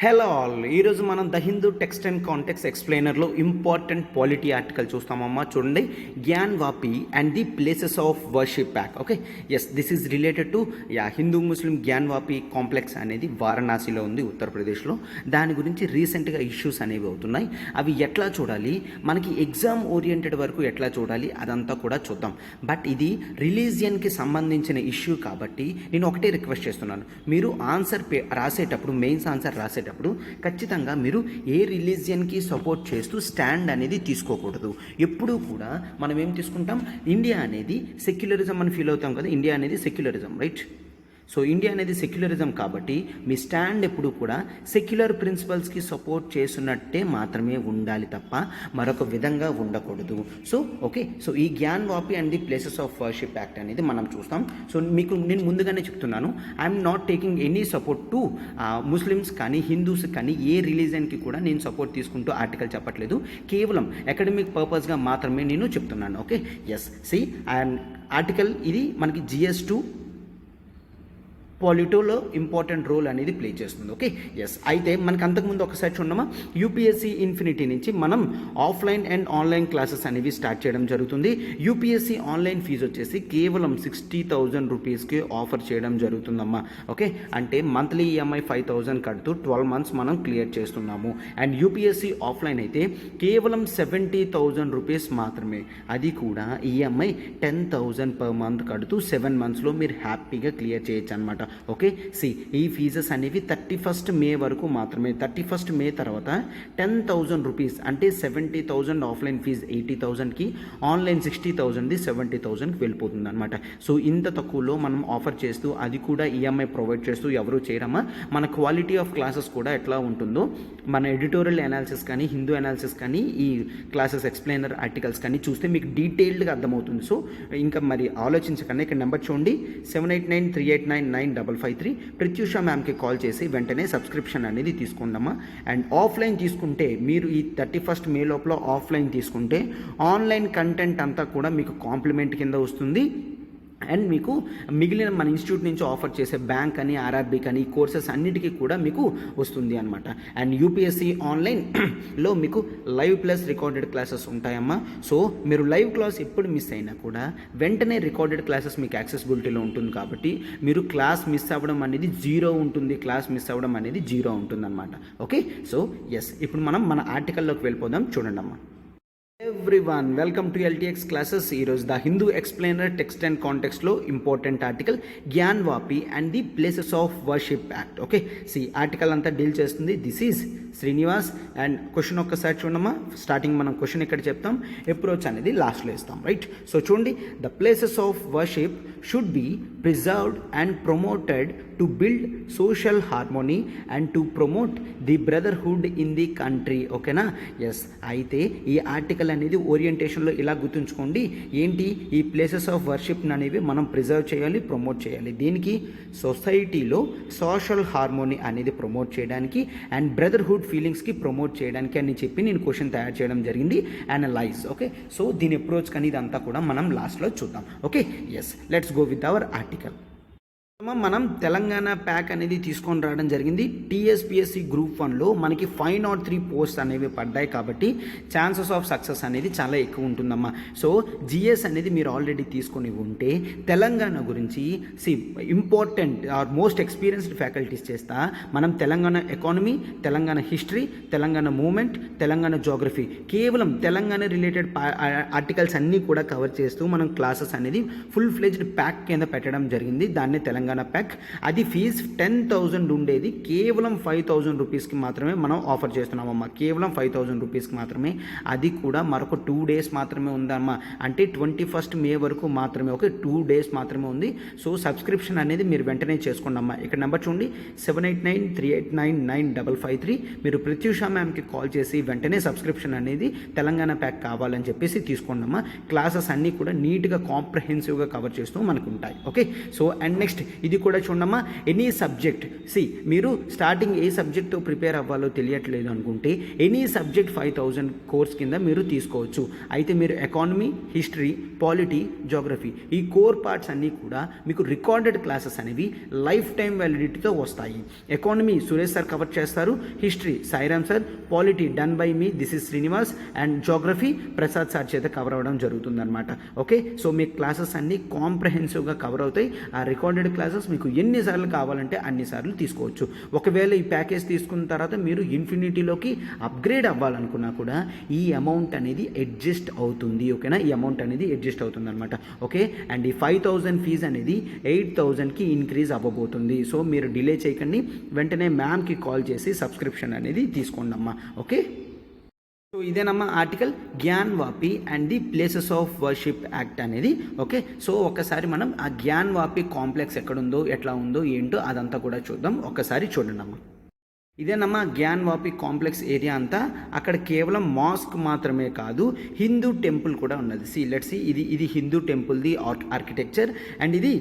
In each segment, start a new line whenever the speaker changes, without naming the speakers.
Hello all, ఈరోజు మనం the Hindu text and context ఎక్స్ప్లెయినర్లో ఇంపార్టెంట్ పాలిటీ ఆర్టికల్ చూస్తామమ్మా. చూడండి, Gyan Vapi and the places of worship back. Okay, yes, this is related to Hindu Muslim Gyan Vapi complex అనేది వారణాసిలో ఉంది, ఉత్తరప్రదేశ్లో. దాని గురించి రీసెంట్గా ఇష్యూస్ అనేవి అవుతున్నాయి. అవి ఎట్లా చూడాలి, మనకి ఎగ్జామ్ ఓరియంటెడ్ వరకు ఎట్లా చూడాలి, అదంతా కూడా చూద్దాం. బట్ ఇది రిలీజియన్కి సంబంధించిన ఇష్యూ కాబట్టి నేను ఒకటే రిక్వెస్ట్ చేస్తున్నాను, మీరు ఆన్సర్ రాసేటప్పుడు, మెయిన్స్ ఆన్సర్ రాసేటప్పుడు ఖచ్చితంగా మీరు ఏ రిలీజియన్కి సపోర్ట్ చేస్తూ స్టాండ్ అనేది తీసుకోకూడదు. ఎప్పుడూ కూడా మనం ఏం తీసుకుంటాం, ఇండియా అనేది సెక్యులరిజం అని ఫీల్ అవుతాం కదా, ఇండియా అనేది సెక్యులరిజం, రైట్? సో ఇండియా అనేది సెక్యులరిజం కాబట్టి మీ స్టాండ్ ఎప్పుడు కూడా సెక్యులర్ ప్రిన్సిపల్స్కి సపోర్ట్ చేస్తున్నట్టే మాత్రమే ఉండాలి తప్ప మరొక విధంగా ఉండకూడదు. సో ఓకే, సో ఈ Gyan Vapi and the places of worship act అనేది మనం చూస్తాం. సో మీకు నేను ముందుగానే చెప్తున్నాను, I'm not taking any support to Muslims కానీ హిందూస్ కానీ ఏ రిలీజన్కి కూడా నేను సపోర్ట్ తీసుకుంటూ ఆర్టికల్ చెప్పట్లేదు. కేవలం అకాడమిక్ పర్పస్గా మాత్రమే నేను చెప్తున్నాను. Okay, yes, see and article ఇది మనకి GS2 పాలిటీలో ఇంపార్టెంట్ రోల్ అనేది ప్లే చేస్తుంది. ఓకే, ఎస్, అయితే మనకు అంతకుముందు ఒకసారి చూడమా, యూపీఎస్సీ ఇన్ఫినిటీ నుంచి మనం ఆఫ్లైన్ అండ్ ఆన్లైన్ క్లాసెస్ అనేవి స్టార్ట్ చేయడం జరుగుతుంది. యూపీఎస్సీ ఆన్లైన్ ఫీజు వచ్చేసి కేవలం 60,000 రూపీస్కి ఆఫర్ చేయడం జరుగుతుందమ్మా. ఓకే, అంటే మంత్లీ ఈఎంఐ 5,000 కడుతూ 12 మంత్స్ మనం క్లియర్ చేస్తున్నాము. అండ్ యూపీఎస్సీ ఆఫ్లైన్ అయితే కేవలం 70,000 రూపీస్ మాత్రమే, అది కూడా ఈఎంఐ 10,000 పర్ మంత్ కడుతూ 7 మంత్స్లో మీరు హ్యాపీగా క్లియర్ చేయొచ్చు అనమాట. ఓకే, సి ఈ ఫీజెస్ అనేవి 31st మే వరకు మాత్రమే. 31st మే తర్వాత 10,000 రూపీస్ అంటే 70,000 ఆఫ్లైన్ ఫీజు 80,000కి, ఆన్లైన్ 60,000ది 70,000కి వెళ్ళిపోతుంది అనమాట. సో ఇంత తక్కువలో మనం ఆఫర్ చేస్తూ, అది కూడా ఈఎంఐ ప్రొవైడ్ చేస్తూ ఎవరు చేయరమ్మా. మన క్వాలిటీ ఆఫ్ క్లాసెస్ కూడా ఎట్లా ఉంటుందో, మన ఎడిటోరియల్ అనాలిసిస్ కానీ, హిందూ అనాలిసిస్ కానీ, ఈ క్లాసెస్ ఎక్స్ప్లెయినర్ ఆర్టికల్స్ కానీ చూస్తే మీకు డీటెయిల్డ్గా అర్థమవుతుంది. సో ఇంకా మరి ఆలోచించకుండా ఇక్కడ నెంబర్ చూడండి, 7893899553. ప్రత్యూష మ్యామ్కి కాల్ చేసి వెంటనే సబ్స్క్రిప్షన్ అనేది తీసుకుందామా. అండ్ ఆఫ్లైన్ తీసుకుంటే మీరు ఈ 31st మే లోపల ఆఫ్లైన్ తీసుకుంటే ఆన్లైన్ కంటెంట్ అంతా కూడా మీకు కాంప్లిమెంట్ కింద వస్తుంది. అండ్ మీకు మిగిలిన మన ఇన్స్టిట్యూట్ నుంచి ఆఫర్ చేసే బ్యాంక్ అని, ఆర్ఆర్బీ కానీ, ఈ కోర్సెస్ అన్నిటికీ కూడా మీకు వస్తుంది అనమాట. అండ్ యూపీఎస్సీ ఆన్లైన్లో మీకు లైవ్ ప్లస్ రికార్డెడ్ క్లాసెస్ ఉంటాయమ్మా. సో మీరు లైవ్ క్లాస్ ఎప్పుడు మిస్ అయినా కూడా వెంటనే రికార్డెడ్ క్లాసెస్ మీకు యాక్సెసిబిలిటీలో ఉంటుంది కాబట్టి మీరు క్లాస్ మిస్ అవ్వడం అనేది జీరో ఉంటుంది, క్లాస్ మిస్ అవ్వడం అనేది జీరో ఉంటుంది అనమాట. ఓకే, సో ఎస్, ఇప్పుడు మనం మన ఆర్టికల్లోకి వెళ్ళిపోదాం. చూడండి అమ్మా. Everyone, welcome to LTX classes. ఈరోజు the Hindu explainer text and కాంటెక్స్ట్లో important article Gyan Vapi and the places of worship act. Okay, see article అంతా డీల్ చేస్తుంది. This is Srinivas. And question ఒక్కసారి చూడమ్మా. స్టార్టింగ్ మనం క్వశ్చన్ ఇక్కడ చెప్తాం, అప్రోచ్ అనేది లాస్ట్లో ఇస్తాం, రైట్? సో చూడండి, the places of worship should be preserved and promoted to build social harmony and to promote the brotherhood in the country. ఓకేనా? ఎస్, అయితే ఈ ఆర్టికల్ అనేది ఓరియంటేషన్లో ఇలా గుర్తుంచుకోండి. ఏంటి, ఈ ప్లేసెస్ ఆఫ్ వర్షిప్ అనేవి మనం ప్రిజర్వ్ చేయాలి, ప్రమోట్ చేయాలి. దీనికి సొసైటీలో సోషల్ హార్మోనీ అనేది ప్రమోట్ చేయడానికి అండ్ బ్రదర్హుడ్ ఫీలింగ్స్కి ప్రమోట్ చేయడానికి అని చెప్పి నేను క్వశ్చన్ తయారు చేయడం జరిగింది, అనలైజ్. ఓకే, సో దీని అప్రోచ్ కానీ ఇదంతా కూడా మనం లాస్ట్లో చూద్దాం. Okay, yes, let's go with our article. మనం తెలంగాణ ప్యాక్ అనేది తీసుకొని రావడం జరిగింది. TSPSC గ్రూప్ 1లో మనకి 503 పోస్ట్ అనేవి పడ్డాయి కాబట్టి ఛాన్సెస్ ఆఫ్ సక్సెస్ అనేది చాలా ఎక్కువ ఉంటుందమ్మా. సో GS అనేది మీరు ఆల్రెడీ తీసుకొని ఉంటే తెలంగాణ గురించి important or most experienced faculties చేస్తా మనం Telangana economy, Telangana history, Telangana movement, Telangana geography, కేవలం తెలంగాణ రిలేటెడ్ ఆర్టికల్స్ అన్నీ కూడా కవర్ చేస్తూ మనం క్లాసెస్ అనేది ఫుల్ ఫ్లెజ్డ్ ప్యాక్ కింద పెట్టడం జరిగింది. దాన్ని తెలంగాణ ప్యాక్. అది ఫీజు 10,000 ఉండేది, కేవలం 5,000 రూపీస్కి మాత్రమే మనం ఆఫర్ చేస్తున్నామమ్మా. కేవలం 5,000 రూపీస్కి మాత్రమే, అది కూడా మరొక 2 days మాత్రమే ఉందమ్మా. అంటే 21st మే వరకు మాత్రమే. ఓకే, 2 days మాత్రమే ఉంది. సో సబ్స్క్రిప్షన్ అనేది మీరు వెంటనే చేసుకోండి అమ్మా. ఇక్కడ నెంబర్ చూడండి, 7893899553. మీరు ప్రత్యూష మ్యామ్కి కాల్ చేసి వెంటనే సబ్స్క్రిప్షన్ అనేది తెలంగాణ ప్యాక్ కావాలని చెప్పేసి తీసుకోండి అమ్మా. క్లాసెస్ అన్నీ కూడా నీట్గా కాంప్రహెన్సివ్గా కవర్ చేస్తూ మనకు ఉంటాయి. ఓకే, సో అండ్ నెక్స్ట్ ఇది కూడా చూడమ్మా, ఎనీ సబ్జెక్ట్ మీరు స్టార్టింగ్ ఏ సబ్జెక్ట్తో ప్రిపేర్ అవ్వాలో తెలియట్లేదు అనుకుంటే ఎనీ సబ్జెక్ట్ 5,000 కోర్స్ కింద మీరు తీసుకోవచ్చు. అయితే మీరు ఎకానమీ, హిస్టరీ, పాలిటీ, జోగ్రఫీ ఈ కోర్ పార్ట్స్ అన్నీ కూడా మీకు రికార్డెడ్ క్లాసెస్ అనేవి లైఫ్ టైం వ్యాలిడిటీతో వస్తాయి. ఎకానమీ సురేష్ సార్ కవర్ చేస్తారు, history Sairam sir, polity done by me this is Srinivas, and geography Prasad sir చేత కవర్ అవ్వడం జరుగుతుందన్నమాట. ఓకే, సో మీ క్లాసెస్ అన్నీ కాంప్రహెన్సివ్గా కవర్ అవుతాయి. ఆ రికార్డెడ్ క్లాసెస్ మీకు ఎన్నిసార్లు కావాలంటే అన్నిసార్లు తీసుకోవచ్చు. ఒకవేళ ఈ ప్యాకేజ్ తీసుకున్న తర్వాత మీరు ఇన్ఫినిటీలోకి అప్గ్రేడ్ అవ్వాలనుకున్నా కూడా ఈ అమౌంట్ అనేది అడ్జస్ట్ అవుతుంది. ఓకేనా, ఈ అమౌంట్ అనేది అడ్జస్ట్ అవుతుంది అనమాట. ఓకే, అండ్ ఈ 5,000 ఫీజు అనేది 8,000కి ఇంక్రీజ్ అవ్వబోతుంది. సో మీరు డిలే చేయకండి, వెంటనే మ్యామ్కి కాల్ చేసి సబ్స్క్రిప్షన్ అనేది తీసుకోండి అమ్మా. ఓకే, సో ఇదేనమ్మా article Gyanvapi and the places of worship act అనేది. ఓకే, సో ఒకసారి మనం ఆ జ్ఞాన్వాపి కాంప్లెక్స్ ఎక్కడుందో, ఎట్లా ఉందో, ఏంటో అదంతా కూడా చూద్దాం. ఒక్కసారి చూడండి అమ్మా. ఇదేనమ్మా జ్ఞాన్వాపి కాంప్లెక్స్ ఏరియా అంతా. అక్కడ కేవలం మాస్క్ మాత్రమే కాదు, హిందూ టెంపుల్ కూడా ఉన్నది. లెట్స్ సీ, ఇది హిందూ టెంపుల్ది ఆర్కిటెక్చర్, అండ్ ఇది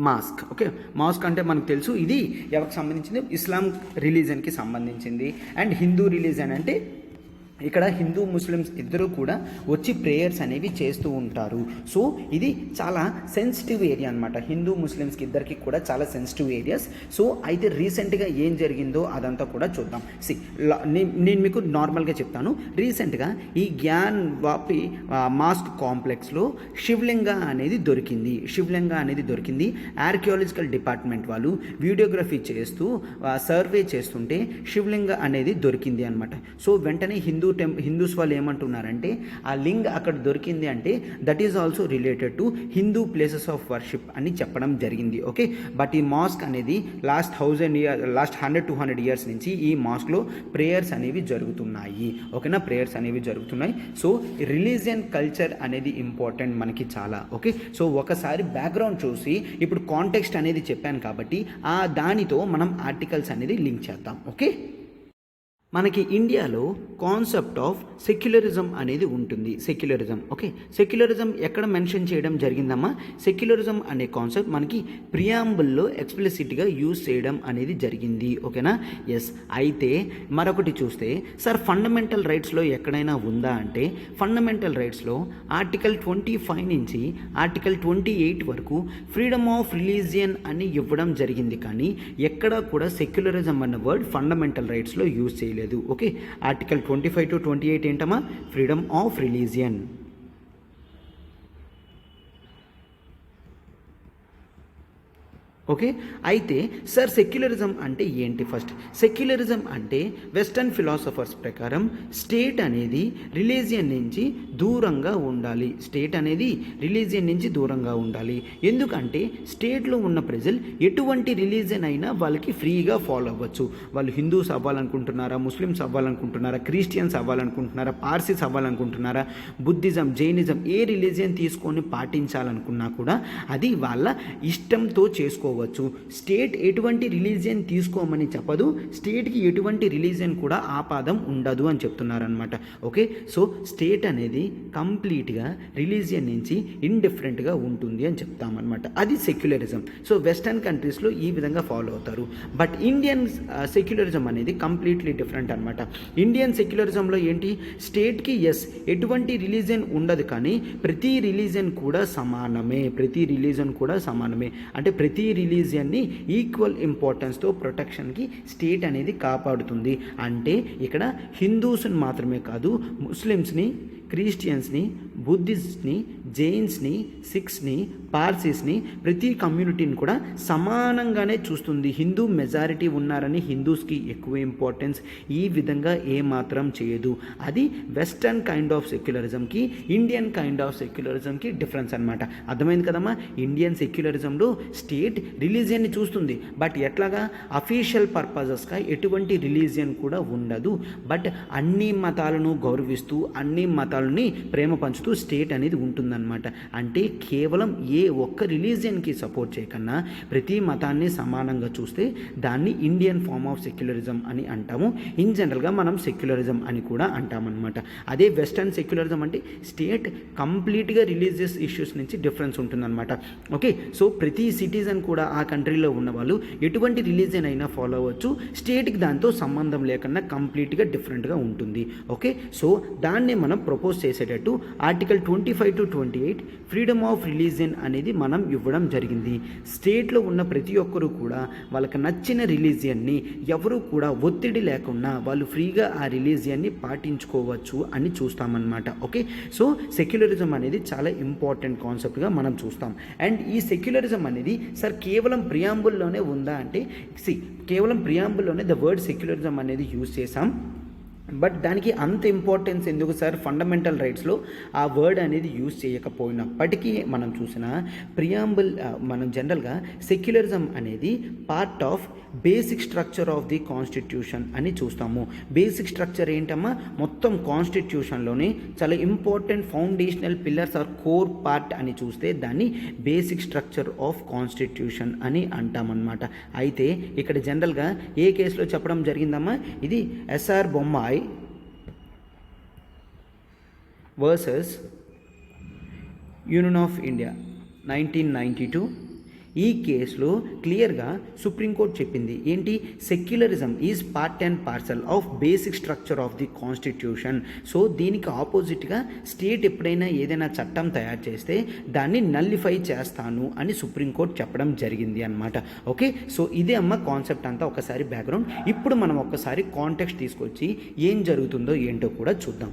మాస్క్. ఓకే, మాస్క్ అంటే మనకు తెలుసు ఇది ఎవరికి సంబంధించింది, ఇస్లాం రిలీజన్కి సంబంధించింది. అండ్ హిందూ రిలీజన్ అంటే ఇక్కడ హిందూ ముస్లిమ్స్ ఇద్దరు కూడా వచ్చి ప్రేయర్స్ అనేవి చేస్తూ ఉంటారు. సో ఇది చాలా సెన్సిటివ్ ఏరియా అనమాట. హిందూ ముస్లిమ్స్కి ఇద్దరికి కూడా చాలా సెన్సిటివ్ ఏరియాస్. సో అయితే రీసెంట్గా ఏం జరిగిందో అదంతా కూడా చూద్దాం. నేను మీకు నార్మల్గా చెప్తాను. రీసెంట్గా ఈ జ్ఞాన్వాపి మాస్క్ కాంప్లెక్స్లో శివలింగ అనేది దొరికింది. ఆర్కియాలజికల్ డిపార్ట్మెంట్ వాళ్ళు వీడియోగ్రఫీ చేస్తూ సర్వే చేస్తుంటే శివలింగ అనేది దొరికింది అనమాట. సో వెంటనే హిందూస్ వాళ్ళు ఏమంటున్నారంటే ఆ లింగ్ అక్కడ దొరికింది అంటే that is also related to Hindu places of worship అని చెప్పడం జరిగింది. ఓకే, బట్ ఈ మాస్క్ అనేది లాస్ట్ 100-200 ఇయర్స్ నుంచి ఈ మాస్క్లో ప్రేయర్స్ అనేవి జరుగుతున్నాయి. ఓకేనా, ప్రేయర్స్ అనేవి జరుగుతున్నాయి. సో రిలీజియన్ కల్చర్ అనేది ఇంపార్టెంట్ మనకి చాలా. ఓకే, సో ఒకసారి బ్యాక్గ్రౌండ్ చూసి ఇప్పుడు కాంటెక్స్ట్ అనేది చెప్పాను కాబట్టి ఆ దానితో మనం ఆర్టికల్స్ అనేది లింక్ చేద్దాం. ఓకే, మనకి ఇండియాలో కాన్సెప్ట్ ఆఫ్ సెక్యులరిజం అనేది ఉంటుంది. ఓకే, సెక్యులరిజం ఎక్కడ మెన్షన్ చేయడం జరిగిందమ్మా? సెక్యులరిజం అనే కాన్సెప్ట్ మనకి ప్రియాంబుల్లో ఎక్స్ప్లిసిట్గా యూజ్ చేయడం అనేది జరిగింది. ఓకేనా, ఎస్. అయితే మరొకటి చూస్తే సార్ ఫండమెంటల్ రైట్స్లో ఎక్కడైనా ఉందా అంటే ఫండమెంటల్ రైట్స్లో ఆర్టికల్ 25 నుంచి ఆర్టికల్ 28 వరకు ఫ్రీడమ్ ఆఫ్ రిలీజియన్ అని ఇవ్వడం జరిగింది. కానీ ఎక్కడా కూడా సెక్యులరిజం అన్న వర్డ్ ఫండమెంటల్ రైట్స్లో యూజ్ చేయలేదు. ఓకే, ఆర్టికల్ 25 to 28 ఏంటమ్మా? Freedom of religion. ఓకే, అయితే సార్ సెక్యులరిజం అంటే ఏంటి? ఫస్ట్ సెక్యులరిజం అంటే వెస్టర్న్ ఫిలాసఫర్స్ ప్రకారం స్టేట్ అనేది రిలీజియన్ నుంచి దూరంగా ఉండాలి. ఎందుకంటే స్టేట్లో ఉన్న ప్రజలు ఎటువంటి రిలీజియన్ అయినా వాళ్ళకి ఫ్రీగా ఫాలో అవ్వచ్చు. వాళ్ళు హిందూస్ అవ్వాలనుకుంటున్నారా, ముస్లిమ్స్ అవ్వాలనుకుంటున్నారా, క్రిస్టియన్స్ అవ్వాలనుకుంటున్నారా, పార్సీస్ అవ్వాలనుకుంటున్నారా, బుద్ధిజం, జైనిజం ఏ రిలీజియన్ తీసుకొని పాటించాలనుకున్నా కూడా అది వాళ్ళ ఇష్టంతో చేసుకోవచ్చు. స్టేట్ ఎటువంటి రిలీజియన్ తీసుకోమని చెప్పదు, స్టేట్కి ఎటువంటి రిలీజియన్ కూడా ఆపాదం ఉండదు అని చెప్తున్నారనమాట. ఓకే, సో స్టేట్ అనేది కంప్లీట్గా రిలీజియన్ నుంచి ఇండిఫరెంట్గా ఉంటుంది అని చెప్తామన్నమాట. అది సెక్యులరిజం. సో వెస్టర్న్ కంట్రీస్లో ఈ విధంగా ఫాలో అవుతారు. బట్ ఇండియన్ సెక్యులరిజం అనేది కంప్లీట్లీ డిఫరెంట్ అనమాట. ఇండియన్ సెక్యులరిజంలో ఏంటి? స్టేట్కి ఎటువంటి రిలీజియన్ ఉండదు, కానీ ప్రతి రిలీజియన్ కూడా సమానమే. అంటే ప్రతి రిలీజియన్ని ఈక్వల్ ఇంపార్టెన్స్తో ప్రొటెక్షన్కి స్టేట్ అనేది కాపాడుతుంది. అంటే ఇక్కడ హిందూస్ని మాత్రమే కాదు, ముస్లిమ్స్ని, క్రిస్టియన్స్ని, బుద్ధిస్ట్ని, జైన్స్ని, సిఖ్స్ని, పార్సీస్ని, ప్రతి కమ్యూనిటీని కూడా సమానంగానే చూస్తుంది. హిందూ మెజారిటీ ఉన్నారని హిందూస్కి ఎక్కువ ఇంపార్టెన్స్ ఈ విధంగా ఏమాత్రం చేయదు. అది వెస్టర్న్ కైండ్ ఆఫ్ సెక్యులరిజంకి, ఇండియన్ కైండ్ ఆఫ్ సెక్యులరిజంకి డిఫరెన్స్ అనమాట. అర్థమైంది కదమ్మా? ఇండియన్ సెక్యులరిజంలో స్టేట్ రిలీజియన్ని చూస్తుంది, బట్ ఎట్లాగా అఫీషియల్ పర్పజెస్గా ఎటువంటి రిలీజియన్ కూడా ఉండదు. బట్ అన్ని మతాలను గౌరవిస్తూ అన్ని మతాలని ప్రేమ పంచుతూ స్టేట్ అనేది ఉంటుందన్నమాట. ఉంటుందన్నమాట. అంటే కేవలం ఏ ఒక్క రిలీజియన్కి సపోర్ట్ చేయకన్నా ప్రతి మతాన్ని సమానంగా చూస్తే దాన్ని ఇండియన్ ఫార్మ్ ఆఫ్ సెక్యులరిజం అని అంటాము. ఇన్ జనరల్గా మనం సెక్యులరిజం అని కూడా అంటామన్నమాట. అదే వెస్టర్న్ సెక్యులరిజం అంటే స్టేట్ కంప్లీట్గా రిలీజియస్ ఇష్యూస్ నుంచి డిఫరెన్స్ ఉంటుందన్నమాట. ఓకే, సో ప్రతి సిటిజన్ కూడా ఆ కంట్రీలో ఉన్న వాళ్ళు ఎటువంటి రిలీజియన్ అయినా ఫాలో అవ్వచ్చు, స్టేట్కి దాంతో సంబంధం లేకుండా కంప్లీట్గా డిఫరెంట్గా ఉంటుంది. ఓకే, సో దాన్నే మనం ప్రపోజ్ చేసేటట్టు article 25 to 28 freedom of religion అనేది మనం ఇవ్వడం జరిగింది. స్టేట్లో ఉన్న ప్రతి ఒక్కరూ కూడా వాళ్ళకి నచ్చిన రిలీజియన్ని ఎవరు కూడా ఒత్తిడి లేకుండా వాళ్ళు ఫ్రీగా ఆ రిలీజియన్ని పాటించుకోవచ్చు అని చూస్తామన్నమాట. ఓకే, సో సెక్యులరిజం అనేది చాలా ఇంపార్టెంట్ కాన్సెప్ట్గా మనం చూస్తాం. అండ్ ఈ సెక్యులరిజం అనేది సార్ కేవలం ప్రియాంబుల్లోనే ఉందా అంటే కేవలం ప్రియాంబుల్లోనే ద వర్డ్ సెక్యులరిజం అనేది యూజ్ చేసాం. బట్ దానికి అంత ఇంపార్టెన్స్ ఎందుకు సార్? ఫండమెంటల్ రైట్స్లో ఆ వర్డ్ అనేది యూజ్ చేయకపోయినప్పటికీ మనం చూసిన ప్రియాంబుల్ మనం జనరల్గా సెక్యులరిజం అనేది part of basic structure of the constitution అని చూస్తాము. బేసిక్ స్ట్రక్చర్ ఏంటమ్మా? మొత్తం కాన్స్టిట్యూషన్లోనే చాలా important foundational pillars or core part అని చూస్తే దాన్ని బేసిక్ స్ట్రక్చర్ ఆఫ్ కాన్స్టిట్యూషన్ అని అంటామన్నమాట. అయితే ఇక్కడ జనరల్గా ఏ కేసులో చెప్పడం జరిగిందమ్మా? ఇది SR Bommai versus union of India 1992. ఈ కేసులో క్లియర్గా సుప్రీంకోర్టు చెప్పింది ఏంటి? Secularism is part and parcel of basic structure of the constitution. So దీనికి ఆపోజిట్గా స్టేట్ ఎప్పుడైనా ఏదైనా చట్టం తయారు చేస్తే దాన్ని నల్లిఫై చేస్తాను అని సుప్రీంకోర్టు చెప్పడం జరిగింది అన్నమాట. ఓకే, సో ఇదే అమ్మ కాన్సెప్ట్ అంతా. ఒకసారి బ్యాక్గ్రౌండ్. ఇప్పుడు మనం ఒక్కసారి కాంటెక్స్ట్ తీసుకొచ్చి ఏం జరుగుతుందో ఏంటో కూడా చూద్దాం.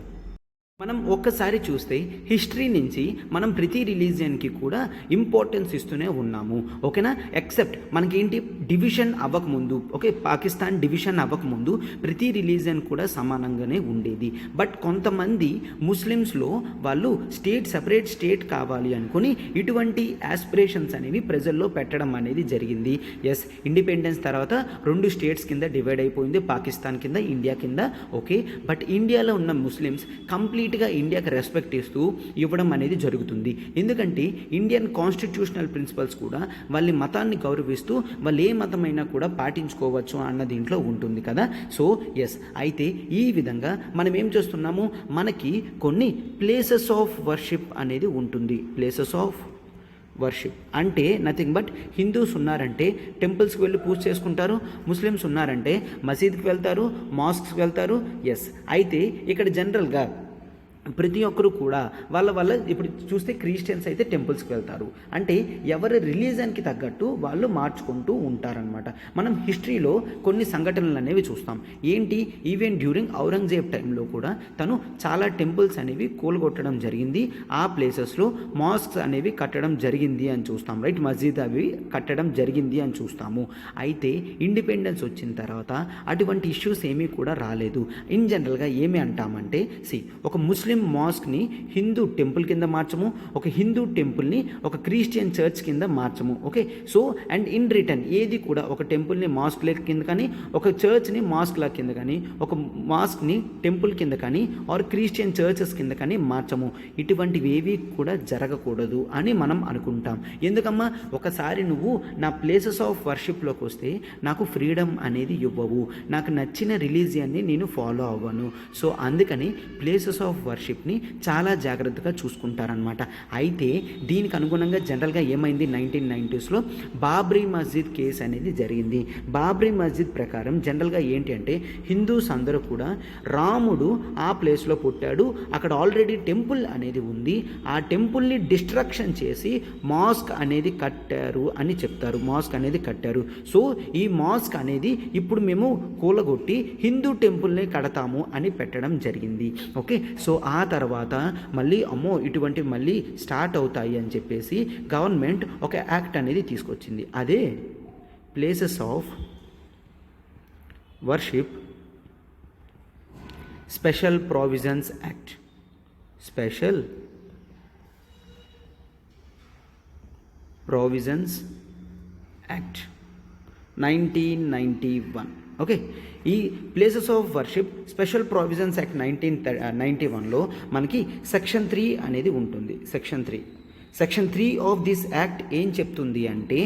మనం ఒక్కసారి చూస్తే హిస్టరీ నుంచి మనం ప్రతి రిలీజియన్కి కూడా ఇంపార్టెన్స్ ఇస్తూనే ఉన్నాము. ఓకేనా? ఎక్సెప్ట్ మనకేంటి డివిజన్ అవ్వకముందు, ఓకే, పాకిస్తాన్ డివిజన్ అవ్వకముందు ప్రతి రిలీజియన్ కూడా సమానంగానే ఉండేది. బట్ కొంతమంది ముస్లిమ్స్లో వాళ్ళు సెపరేట్ స్టేట్ కావాలి అనుకుని ఇటువంటి ఆస్పిరేషన్స్ అనేవి ప్రజల్లో పెట్టడం అనేది జరిగింది. ఎస్, ఇండిపెండెన్స్ తర్వాత 2 స్టేట్స్ కింద డివైడ్ అయిపోయింది, పాకిస్తాన్ కింద, ఇండియా కింద. ఓకే, బట్ ఇండియాలో ఉన్న ముస్లిమ్స్ కంప్లీట్గా ఇండియాకి రెస్పెక్ట్ ఇస్తూ ఇవ్వడం అనేది జరుగుతుంది. ఎందుకంటే ఇండియన్ కాన్స్టిట్యూషనల్ ప్రిన్సిపల్స్ కూడా వాళ్ళ మతాన్ని గౌరవిస్తూ వాళ్ళు ఏ మతమైనా కూడా పాటించుకోవచ్చు అన్న దీంట్లో ఉంటుంది కదా. సో ఎస్, అయితే ఈ విధంగా మనం ఏం చేస్తున్నాము? మనకి కొన్ని ప్లేసెస్ ఆఫ్ వర్షిప్ అనేది ఉంటుంది. ప్లేసెస్ ఆఫ్ వర్షిప్ అంటే నథింగ్ బట్ హిందూస్ ఉన్నారంటే టెంపుల్స్కి వెళ్ళి పూజ చేసుకుంటారు, ముస్లిమ్స్ ఉన్నారంటే మసీద్కి వెళ్తారు, మాస్క్స్కి వెళ్తారు. ఎస్, అయితే ఇక్కడ జనరల్గా ప్రతి ఒక్కరు కూడా వాళ్ళ ఇప్పుడు చూస్తే క్రిస్టియన్స్ అయితే టెంపుల్స్కి వెళ్తారు. అంటే ఎవరి రిలీజన్కి తగ్గట్టు వాళ్ళు మార్చుకుంటూ ఉంటారనమాట. మనం హిస్టరీలో కొన్ని సంఘటనలు అనేవి చూస్తాం. ఏంటి? ఈవెన్ డ్యూరింగ్ ఔరంగజేబ్ టైంలో కూడా తను చాలా టెంపుల్స్ అనేవి కూలగొట్టడం జరిగింది. ఆ ప్లేసెస్లో మాస్క్స్ అనేవి కట్టడం జరిగింది అని చూస్తాం. రైట్, మస్జిద్ అవి కట్టడం జరిగింది అని చూస్తాము. అయితే ఇండిపెండెన్స్ వచ్చిన తర్వాత అటువంటి ఇష్యూస్ ఏమీ కూడా రాలేదు. ఇన్ జనరల్గా ఏమి అంటామంటే ఒక ముస్లిం మాస్క్ని హిందూ టెంపుల్ కింద మార్చము, ఒక హిందూ టెంపుల్ని ఒక క్రిస్టియన్ చర్చ్ కింద మార్చము. Okay, so and in return ఏది కూడా ఒక టెంపుల్ని మాస్క్ కింద కానీ, ఒక చర్చ్ని మాస్క్ కింద కానీ, ఒక మాస్క్ని టెంపుల్ కింద కానీ ఆర్ క్రిస్టియన్ చర్చెస్ కింద కానీ మార్చము. ఇటువంటివి ఏవి కూడా జరగకూడదు అని మనం అనుకుంటాం. ఎందుకమ్మా? ఒకసారి నువ్వు నా ప్లేసెస్ ఆఫ్ వర్షిప్లోకి వస్తే నాకు ఫ్రీడమ్ అనేది ఇవ్వవు, నాకు నచ్చిన రిలీజియన్ని నేను ఫాలో అవ్వను. సో అందుకని ప్లేసెస్ ఆఫ్ వర్షిప్ని చాలా జాగ్రత్తగా చూసుకుంటారనమాట. అయితే దీనికి అనుగుణంగా జనరల్గా ఏమైంది? 1990స్లో బాబ్రీ మస్జిద్ కేసు అనేది జరిగింది. బాబ్రీ మస్జిద్ ప్రకారం జనరల్గా ఏంటి అంటే హిందూస్ అందరూ కూడా రాముడు ఆ ప్లేస్లో పుట్టాడు, అక్కడ ఆల్రెడీ టెంపుల్ అనేది ఉంది, ఆ టెంపుల్ని డిస్ట్రక్షన్ చేసి మాస్క్ అనేది కట్టారు అని చెప్తారు. మాస్క్ అనేది కట్టారు. సో ఈ మాస్క్ అనేది ఇప్పుడు మేము కూలగొట్టి హిందూ టెంపుల్ని కడతాము అని పెట్టడం జరిగింది. ఓకే, సో ఆ తర్వాత మళ్ళీ ఇటువంటివి మళ్ళీ స్టార్ట్ అవుతాయి అని చెప్పేసి గవర్నమెంట్ ఒక యాక్ట్ అనేది తీసుకొచ్చింది. అదే places of worship special provisions act. Special provisions act 1991. Okay, ఈ places of worship special provisions act 1991లో మనకి సెక్షన్ 3 అనేది ఉంటుంది. సెక్షన్ 3 ఆఫ్ దిస్ యాక్ట్ ఏం చెప్తుంది అంటే,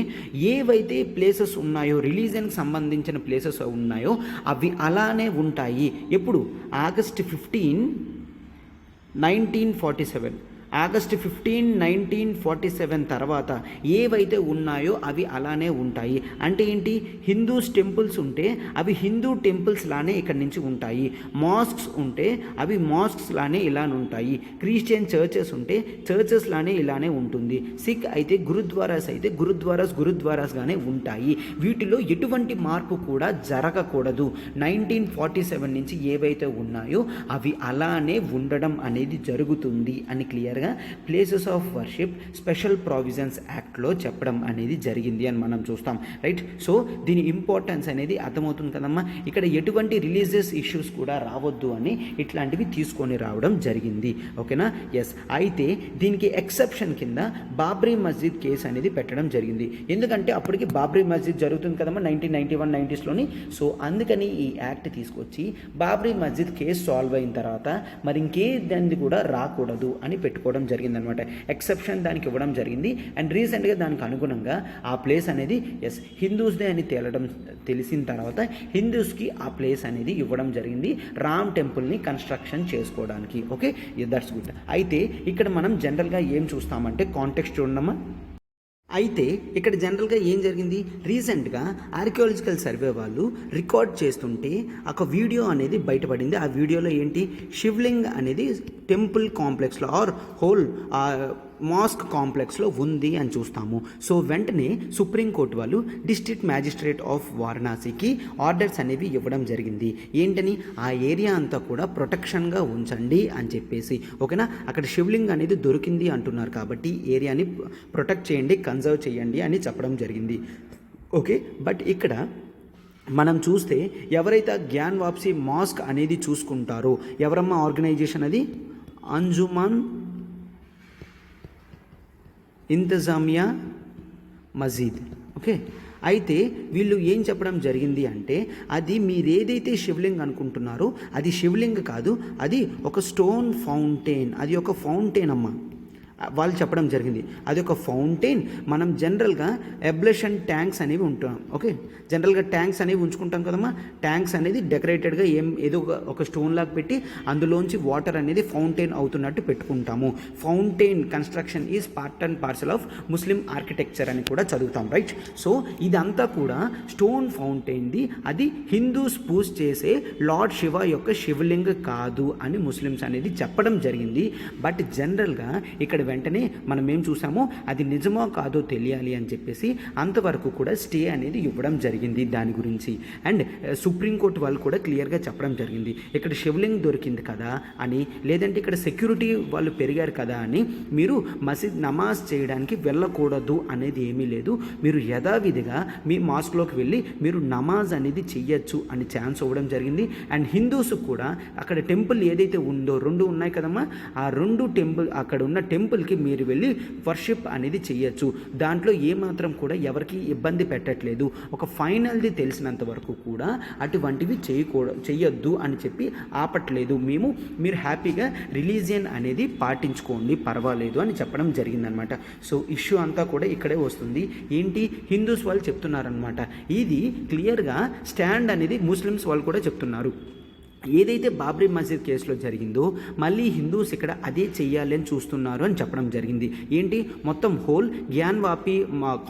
ఏవైతే ప్లేసెస్ ఉన్నాయో, రిలీజన్కి సంబంధించిన ప్లేసెస్ ఉన్నాయో అవి అలానే ఉంటాయి. ఎప్పుడు? ఆగస్ట్ 15, 1947 ఆగస్ట్ 15, 1947 తర్వాత ఏవైతే ఉన్నాయో అవి అలానే ఉంటాయి. అంటే ఏంటి? హిందూస్ టెంపుల్స్ ఉంటే అవి హిందూ టెంపుల్స్ లానే ఇక్కడి నుంచి ఉంటాయి. మాస్క్స్ ఉంటే అవి మాస్క్స్ లానే ఇలానే ఉంటాయి. క్రిస్టియన్ చర్చెస్ ఉంటే చర్చెస్ లానే ఇలానే ఉంటుంది. సిక్ అయితే గురుద్వారాస్ అయితే గురుద్వారాస్గానే ఉంటాయి. వీటిలో ఎటువంటి మార్పు కూడా జరగకూడదు. 1947 నుంచి ఏవైతే ఉన్నాయో అవి అలానే ఉండడం అనేది జరుగుతుంది అని clear places of worship special provisions యాక్ట్లో చెప్పడం అనేది జరిగింది అని మనం చూస్తాం. రైట్. సో దీని ఇంపార్టెన్స్ అనేది అర్థమవుతుంది కదమ్మా. ఇక్కడ ఎటువంటి రిలీజియస్ ఇష్యూస్ కూడా రావద్దు అని ఇట్లాంటివి తీసుకొని రావడం జరిగింది. ఓకేనా? ఎస్. అయితే దీనికి ఎక్సెప్షన్ కింద బాబ్రీ మస్జిద్ కేసు అనేది పెట్టడం జరిగింది. ఎందుకంటే అప్పటికి బాబ్రీ మస్జిద్ జరుగుతుంది కదమ్మా 1991, 90sలోని. సో అందుకని ఈ యాక్ట్ తీసుకొచ్చి బాబ్రీ మస్జిద్ కేసు సాల్వ్ అయిన తర్వాత మరి ఇంకేదంది కూడా రాకూడదు అని పెట్టుకోవడం జరిగిందనమాట. ఎక్సెప్షన్ దానికి ఇవ్వడం జరిగింది. అండ్ రీసెంట్గా దానికి అనుగుణంగా ఆ ప్లేస్ అనేది హిందూస్దే అని తెలిసిన తర్వాత హిందూస్కి ఆ ప్లేస్ అనేది ఇవ్వడం జరిగింది రామ్ టెంపుల్ని కన్స్ట్రక్షన్ చేసుకోవడానికి. Okay, that's good. అయితే ఇక్కడ మనం జనరల్గా ఏం చూస్తామంటే కాంటెక్స్ట్ చూడమ్మా. అయితే ఇక్కడ జనరల్గా ఏం జరిగింది, రీసెంట్గా ఆర్కియాలజికల్ సర్వే వాళ్ళు రికార్డ్ చేస్తుంటే ఒక వీడియో అనేది బయటపడింది. ఆ వీడియోలో ఏంటి, శివలింగ్ అనేది టెంపుల్ కాంప్లెక్స్లో ఆర్ హోల్ మాస్క్ కాంప్లెక్స్లో ఉంది అని చూస్తాము. సో వెంటనే సుప్రీంకోర్టు వాళ్ళు డిస్ట్రిక్ట్ మ్యాజిస్ట్రేట్ ఆఫ్ వారణాసికి ఆర్డర్స్ అనేవి ఇవ్వడం జరిగింది. ఏంటని, ఆ ఏరియా అంతా కూడా ప్రొటెక్షన్గా ఉంచండి అని చెప్పేసి. ఓకేనా? అక్కడ శివలింగ్ అనేది దొరికింది అంటున్నారు కాబట్టి ఏరియాని ప్రొటెక్ట్ చేయండి, కన్జర్వ్ చేయండి అని చెప్పడం జరిగింది. ఓకే, బట్ ఇక్కడ మనం చూస్తే ఎవరైతే జ్ఞాన్ వాప్సీ మాస్క్ అనేది చూసుకుంటారో, ఎవరమ్మా ఆర్గనైజేషన్ అది? అంజుమన్ ఇంతజామియా మసీద్. ఓకే, అయితే వీళ్ళు ఏం చెప్పడం జరిగింది అంటే, అది మీరు ఏదైతే శివలింగ్ అనుకుంటున్నారో అది శివలింగ్ కాదు, అది ఒక స్టోన్ ఫౌంటైన్. అది ఒక ఫౌంటైన్ అమ్మ. వాళ్ళు చెప్పడం జరిగింది అది ఒక ఫౌంటైన్. మనం జనరల్గా అబ్లేషన్ ట్యాంక్స్ అనేవి ఉంటాం. ఓకే, జనరల్గా ట్యాంక్స్ అనేవి ఉంచుకుంటాం కదమ్మా. ట్యాంక్స్ అనేది డెకరేటెడ్గా ఏదో ఒక స్టోన్ లాగా పెట్టి అందులోంచి వాటర్ అనేది ఫౌంటైన్ అవుతున్నట్టు పెట్టుకుంటాము. Fountain construction is part and parcel of Muslim architecture అని కూడా చదువుతాం. రైట్. సో ఇదంతా కూడా స్టోన్ ఫౌంటైన్ది. అది హిందూస్ పూజ చేసే లార్డ్ శివ యొక్క శివలింగ కాదు అని ముస్లిమ్స్ అనేది చెప్పడం జరిగింది. బట్ జనరల్గా ఇక్కడ వెంటనే మనం ఏం చూసామో అది నిజమో కాదో తెలియాలి అని చెప్పేసి అంతవరకు కూడా స్టే అనేది ఇవ్వడం జరిగింది దాని గురించి. అండ్ సుప్రీంకోర్టు వాళ్ళు కూడా క్లియర్గా చెప్పడం జరిగింది, ఇక్కడ శివలింగ్ దొరికింది కదా అని, లేదంటే ఇక్కడ సెక్యూరిటీ వాళ్ళు పెరిగారు కదా అని మీరు మసీద్ నమాజ్ చేయడానికి వెళ్ళకూడదు అనేది ఏమీ లేదు. మీరు యథావిధిగా మీ మాస్క్లోకి వెళ్ళి మీరు నమాజ్ అనేది చెయ్యొచ్చు అని ఛాన్స్ ఇవ్వడం జరిగింది. అండ్ హిందూస్ కూడా అక్కడ టెంపుల్ ఏదైతే ఉందో 2 ఉన్నాయి కదమ్మా, ఆ 2 టెంపుల్ అక్కడ ఉన్న టెంపుల్కి మీరు వెళ్ళి వర్షిప్ అనేది చేయొచ్చు. దాంట్లో ఏమాత్రం కూడా ఎవరికి ఇబ్బంది పెట్టట్లేదు. ఒక ఫైనల్ది తెలిసినంత వరకు కూడా అటువంటివి చేయొద్దు అని చెప్పి ఆపట్లేదు. మీరు హ్యాపీగా రిలీజియన్ అనేది పాటించుకోండి, పర్వాలేదు అని చెప్పడం జరిగిందనమాట. సో ఇష్యూ అంతా కూడా ఇక్కడే వస్తుంది. ఏంటి, హిందూస్ వాళ్ళు చెప్తున్నారనమాట. ఇది క్లియర్గా స్టాండ్ అనేది ముస్లిమ్స్ వాళ్ళు కూడా చెప్తున్నారు. ఏదైతే బాబ్రీ మస్జిద్ కేసులో జరిగిందో మళ్ళీ హిందూస్ ఇక్కడ అదే చెయ్యాలి అని చూస్తున్నారు అని చెప్పడం జరిగింది. ఏంటి, మొత్తం హోల్ జ్ఞాన్వాపి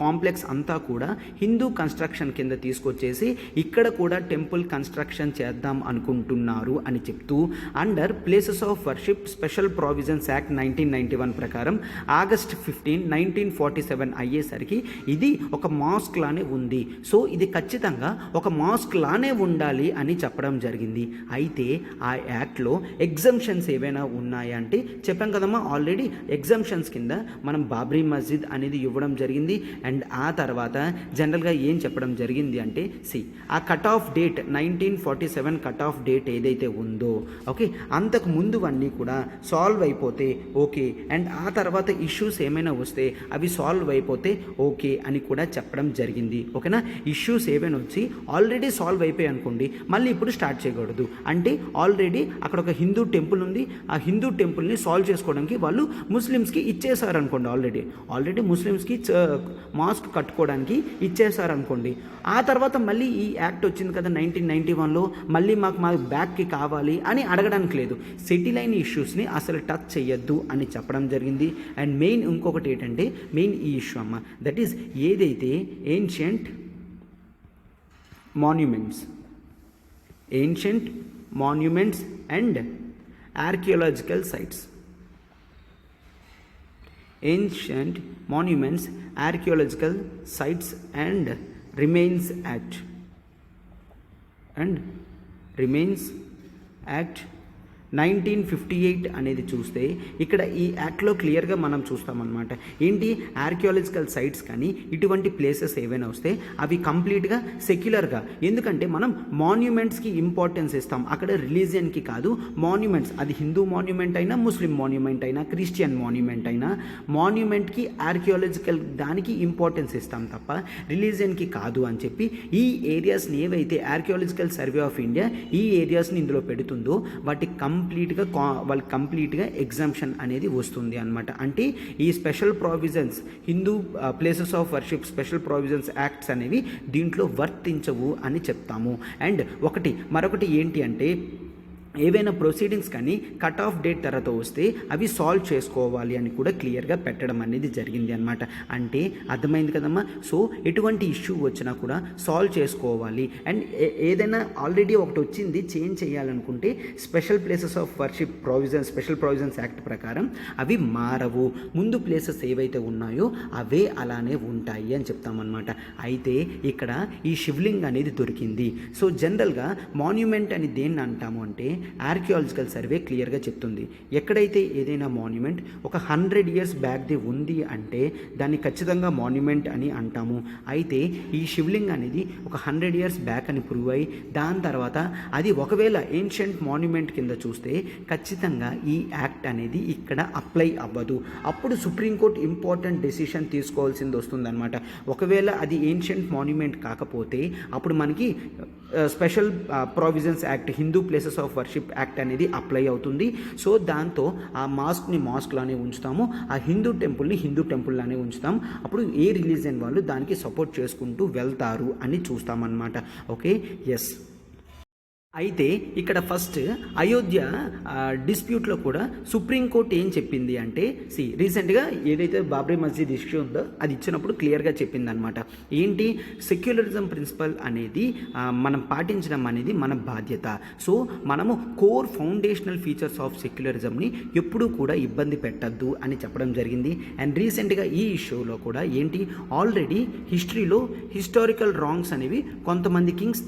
కాంప్లెక్స్ అంతా కూడా హిందూ కన్స్ట్రక్షన్ కింద తీసుకొచ్చేసి ఇక్కడ కూడా టెంపుల్ కన్స్ట్రక్షన్ చేద్దాం అనుకుంటున్నారు అని చెప్తూ under places of worship special provisions act 1991 ప్రకారం ఆగస్ట్ 15, 1947 అయ్యేసరికి ఇది ఒక మాస్క్ లానే ఉంది. సో ఇది ఖచ్చితంగా ఒక మాస్క్ లానే ఉండాలి అని చెప్పడం జరిగింది. అయితే ఆ యాక్ట్లో ఎగ్జంప్షన్స్ ఏవైనా ఉన్నాయా అంటే చెప్పాం కదమ్మా ఆల్రెడీ ఎగ్జంప్షన్స్ కింద మనం బాబ్రీ మస్జిద్ అనేది ఇవ్వడం జరిగింది. అండ్ ఆ తర్వాత జనరల్గా ఏం చెప్పడం జరిగింది అంటే ఆ cut off date 1947 cut off date ఏదైతే ఉందో ఓకే అంతకు ముందు అన్నీ కూడా సాల్వ్ అయిపోతే ఓకే, అండ్ ఆ తర్వాత ఇష్యూస్ ఏమైనా వస్తే అవి సాల్వ్ అయిపోతే ఓకే అని కూడా చెప్పడం జరిగింది. ఓకేనా, ఇష్యూస్ ఏమైనా వచ్చి ఆల్రెడీ సాల్వ్ అయిపోయాయి అనుకోండి మళ్ళీ ఇప్పుడు స్టార్ట్ చేయకూడదు. అంటే ఆల్రెడీ అక్కడ ఒక హిందూ టెంపుల్ ఉంది, ఆ హిందూ టెంపుల్ని సాల్వ్ చేసుకోవడానికి వాళ్ళు ముస్లిమ్స్కి ఇచ్చేసారనుకోండి, ఆల్రెడీ ముస్లిమ్స్కి మాస్క్ కట్టుకోవడానికి ఇచ్చేసారనుకోండి. ఆ తర్వాత మళ్ళీ ఈ యాక్ట్ వచ్చింది కదా 1991లో, మళ్ళీ మా బ్యాక్కి కావాలి అని అడగడానికి లేదు. సెటిల్ అయిన ఇష్యూస్ని అసలు టచ్ చేయొద్దు అని చెప్పడం జరిగింది. అండ్ మెయిన్ ఇంకొకటి ఏంటంటే మెయిన్ ఈ ఇష్యూ అమ్మ, దట్ ఈస్ ఏదైతే ancient monuments and archaeological sites, Ancient Monuments, Archaeological Sites and Remains Act 1958 అనేది చూస్తే ఇక్కడ ఈ యాక్ట్లో క్లియర్గా మనం చూస్తామన్నమాట. ఏంటి, ఆర్కియాలజికల్ సైట్స్ కానీ ఇటువంటి ప్లేసెస్ ఏవైనా వస్తే అవి కంప్లీట్గా సెక్యులర్గా, ఎందుకంటే మనం మాన్యుమెంట్స్కి ఇంపార్టెన్స్ ఇస్తాం, అక్కడ రిలీజియన్కి కాదు. మాన్యుమెంట్స్ అది హిందూ మాన్యుమెంట్ అయినా, ముస్లిం మాన్యుమెంట్ అయినా, క్రిస్టియన్ మాన్యుమెంట్ అయినా, మాన్యుమెంట్కి ఆర్కియాలజికల్ దానికి ఇంపార్టెన్స్ ఇస్తాం తప్ప రిలీజియన్కి కాదు అని చెప్పి ఈ ఏరియాస్ని ఏవైతే ఆర్కియాలజికల్ సర్వే ఆఫ్ ఇండియా ఈ ఏరియాస్ని ఇందులో పెడుతుందో వాటి కంప్లీట్గా ఎగ్జామ్షన్ అనేది వస్తుంది అనమాట. అంటే ఈ special provisions Hindu places of worship special provisions acts అనేవి దీంట్లో వర్తించవు అని చెప్తాము. అండ్ మరొకటి ఏంటి అంటే ఏవైనా ప్రొసీడింగ్స్ కానీ కట్ ఆఫ్ డేట్ తర్వాత వస్తే అవి సాల్వ్ చేసుకోవాలి అని కూడా క్లియర్గా పెట్టడం అనేది జరిగింది అనమాట. అంటే అర్థమైంది కదమ్మా. సో ఎటువంటి ఇష్యూ వచ్చినా కూడా సాల్వ్ చేసుకోవాలి. అండ్ ఏదైనా ఆల్రెడీ ఒకటి వచ్చింది చేంజ్ చేయాలనుకుంటే special places of worship special provisions act ప్రకారం అవి మారవు. ముందు ప్లేసెస్ ఏవైతే ఉన్నాయో అవే అలానే ఉంటాయి అని చెప్తామన్నమాట. అయితే ఇక్కడ ఈ శివలింగ్ అనేది దొరికింది. సో జనరల్గా మాన్యుమెంట్ అని దేన్ని అంటాము అంటే ఆర్కియాలజికల్ సర్వే క్లియర్గా చెప్తుంది. ఎక్కడైతే ఏదైనా మాన్యుమెంట్ ఒక 100 years బ్యాక్ది ఉంది అంటే దాన్ని ఖచ్చితంగా మాన్యుమెంట్ అని అంటాము. అయితే ఈ శివలింగ్ అనేది ఒక 100 years బ్యాక్ అని ప్రూవ్ అయ్యి దాని తర్వాత అది ఒకవేళ ఏన్షియంట్ మాన్యుమెంట్ కింద చూస్తే ఖచ్చితంగా ఈ యాక్ట్ అనేది ఇక్కడ అప్లై అవ్వదు. అప్పుడు సుప్రీంకోర్టు ఇంపార్టెంట్ డెసిషన్ తీసుకోవాల్సింది వస్తుందన్నమాట. ఒకవేళ అది ఏన్షియంట్ మాన్యుమెంట్ కాకపోతే అప్పుడు మనకి special provisions act Hindu places of worship act అనేది అప్లై అవుతుంది. సో దాంతో ఆ మాస్క్లానే ఉంచుతాము, ఆ హిందూ టెంపుల్ని హిందూ టెంపుల్లానే ఉంచుతాం. అప్పుడు ఏ రిలీజియన్ వాళ్ళు దానికి సపోర్ట్ చేసుకుంటూ వెళ్తారు అని చూస్తామన్నమాట. Okay, yes. అయితే ఇక్కడ ఫస్ట్ అయోధ్య డిస్ప్యూట్లో కూడా సుప్రీంకోర్టు ఏం చెప్పింది అంటే రీసెంట్గా ఏదైతే బాబ్రీ మస్జిద్ ఇష్యూ ఉందో అది ఇచ్చినప్పుడు క్లియర్గా చెప్పింది అనమాట. ఏంటి, సెక్యులరిజం ప్రిన్సిపల్ అనేది మనం పాటించడం అనేది మన బాధ్యత. సో మనము కోర్ ఫౌండేషనల్ ఫీచర్స్ ఆఫ్ సెక్యులరిజంని ఎప్పుడూ కూడా ఇబ్బంది పెట్టద్దు అని చెప్పడం జరిగింది. అండ్ రీసెంట్గా ఈ ఇష్యూలో కూడా ఏంటి, ఆల్రెడీ హిస్టరీలో హిస్టారికల్ రాంగ్స్ అనేవి కొంతమంది కింగ్స్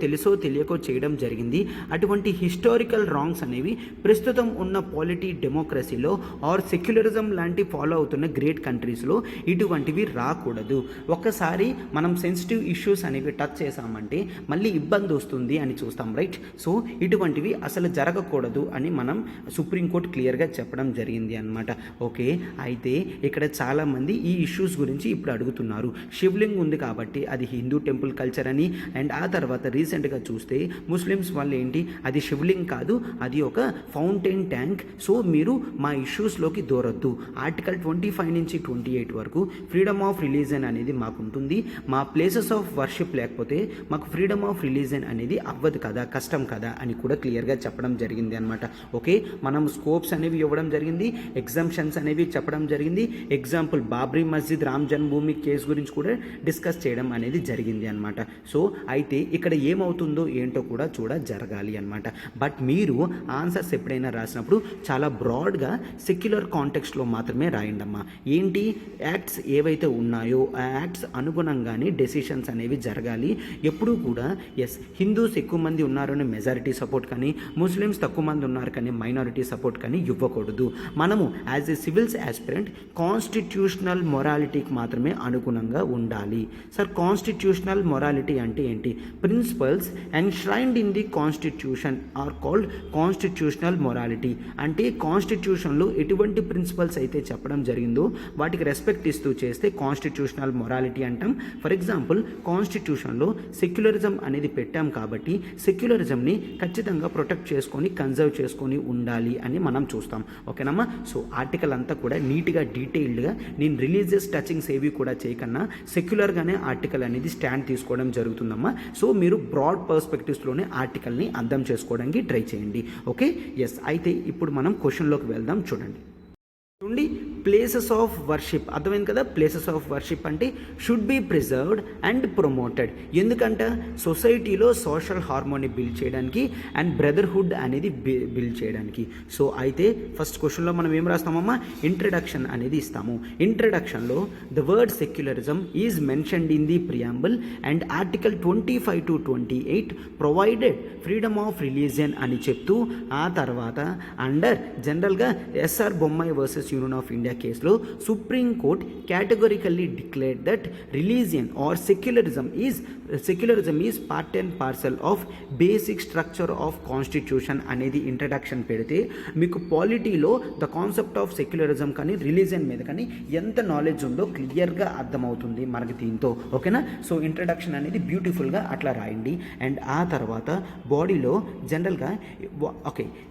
తెలుసో తెలియకో చేయడం జరిగింది. అటువంటి హిస్టారికల్ రాంగ్స్ అనేవి ప్రస్తుతం ఉన్న పాలిటీ డెమోక్రసీలో ఆర్ సెక్యులరిజం లాంటి ఫాలో అవుతున్న గ్రేట్ కంట్రీస్లో ఇటువంటివి రాకూడదు. ఒక్కసారి మనం సెన్సిటివ్ ఇష్యూస్ అనేవి టచ్ చేసామంటే మళ్ళీ ఇబ్బంది వస్తుంది అని చూస్తాం, రైట్? సో ఇటువంటివి అసలు జరగకూడదు అని మనం సుప్రీంకోర్టు క్లియర్గా చెప్పడం జరిగింది అనమాట. ఓకే, అయితే ఇక్కడ చాలామంది ఈ ఇష్యూస్ గురించి ఇప్పుడు అడుగుతున్నారు. శివలింగ్ ఉంది కాబట్టి అది హిందూ టెంపుల్ కల్చర్ అని, అండ్ ఆ తర్వాత రీసెంట్గా చూస్తే ముస్లిమ్స్ వాళ్ళు ఏంటి, అది శివలింగ్ కాదు, అది ఒక ఫౌంటైన్ ట్యాంక్. సో మీరు మా ఇష్యూస్లోకి దూరొద్దు. ఆర్టికల్ 25 నుంచి 28 వరకు ఫ్రీడమ్ ఆఫ్ రిలీజన్ అనేది మాకు ఉంటుంది. మా ప్లేసెస్ ఆఫ్ వర్షిప్ లేకపోతే మాకు ఫ్రీడమ్ ఆఫ్ రిలీజన్ అనేది అవ్వదు కదా, కష్టం కదా అని కూడా క్లియర్గా చెప్పడం జరిగింది అనమాట. ఓకే, మనం స్కోప్స్ అనేవి ఇవ్వడం జరిగింది, ఎగ్జామ్షన్స్ అనేవి చెప్పడం జరిగింది. ఎగ్జాంపుల్ బాబ్రీ మస్జిద్ రామ్ జన్మభూమి కేసు గురించి కూడా డిస్కస్ చేయడం అనేది జరిగింది అనమాట. సో అయితే ఇక్కడ ఏమవుతుందో ఏంటో కూడా కూడా జరగాలి అనమాట. బట్ మీరు ఆన్సర్స్ ఎప్పుడైనా రాసినప్పుడు చాలా బ్రాడ్గా సెక్యులర్ కాంటెక్స్ట్లో మాత్రమే రాయండమ్మా. ఏంటి యాక్ట్స్ ఏవైతే ఉన్నాయో ఆ యాక్ట్స్ అనుగుణంగానే డెసిషన్స్ అనేవి జరగాలి. ఎప్పుడూ కూడా హిందూస్ ఎక్కువ మంది ఉన్నారని మెజారిటీ సపోర్ట్ కానీ, ముస్లిమ్స్ తక్కువ మంది ఉన్నారు కానీ మైనారిటీ సపోర్ట్ కానీ ఇవ్వకూడదు. మనము as a civils aspirant constitutional మొరాలిటీకి మాత్రమే అనుగుణంగా ఉండాలి. సార్ కాన్స్టిట్యూషనల్ మొరాలిటీ అంటే ఏంటి? Principles enshrined in the constitution are called constitutional morality. అంటే కాన్స్టిట్యూషన్లో ఎటువంటి ప్రిన్సిపల్స్ అయితే చెప్పడం జరిగిందో వాటికి రెస్పెక్ట్ ఇస్తూ చేస్తే కాన్స్టిట్యూషనల్ మొరాలిటీ అంటాం. ఫర్ ఎగ్జాంపుల్ కాన్స్టిట్యూషన్లో సెక్యులరిజం అనేది పెట్టాం కాబట్టి సెక్యులరిజంని ఖచ్చితంగా ప్రొటెక్ట్ చేసుకొని కన్జర్వ్ చేసుకొని ఉండాలి అని మనం చూస్తాం. ఓకేనమ్మా? సో ఆర్టికల్ అంతా కూడా నీట్గా డీటెయిల్డ్గా నేను రిలీజియస్ టచింగ్స్ ఏవి కూడా చేయకన్నా సెక్యులర్గానే ఆర్టికల్ అనేది స్టాండ్ తీసుకోవడం జరుగుతుందమ్మా. సో మీరు బ్రాడ్ పర్స్పెక్టివ్స్లోనే ఆర్టికల్ని అర్థం చేసుకోవడానికి ట్రై చేయండి. ఓకే, అయితే ఇప్పుడు మనం క్వశ్చన్లోకి వెళ్దాం. చూడండి ప్లేసెస్ ఆఫ్ వర్షిప్ అర్థమైంది కదా. ప్లేసెస్ ఆఫ్ వర్షిప్ అంటే should be preserved and promoted. ఎందుకంటే సొసైటీలో సోషల్ హార్మోనీ బిల్డ్ చేయడానికి అండ్ బ్రదర్హుడ్ అనేది బిల్డ్ చేయడానికి. సో అయితే ఫస్ట్ క్వశ్చన్లో మనం ఏం రాస్తామమ్మా? ఇంట్రడక్షన్ అనేది ఇస్తాము. ఇంట్రడక్షన్లో the word secularism is mentioned in the preamble and article 25 to 28 provided freedom of religion అని చెప్తూ ఆ తర్వాత అండర్ జనరల్గా SR Bommai versus union of India కేసులో supreme court categorically declared that religion or secularism is part and parcel of basic structure of constitution అనేది introduction పెడితే మీకు పాలిటీలో the concept of secularism కానీ రిలీజియన్ మీద కానీ ఎంత నాలెడ్జ్ ఉందో క్లియర్గా అర్థమవుతుంది మనకి దీంతో. ఓకేనా? సో ఇంట్రడక్షన్ అనేది బ్యూటిఫుల్గా అట్లా రాయండి. అండ్ ఆ తర్వాత బాడీలో జనరల్గా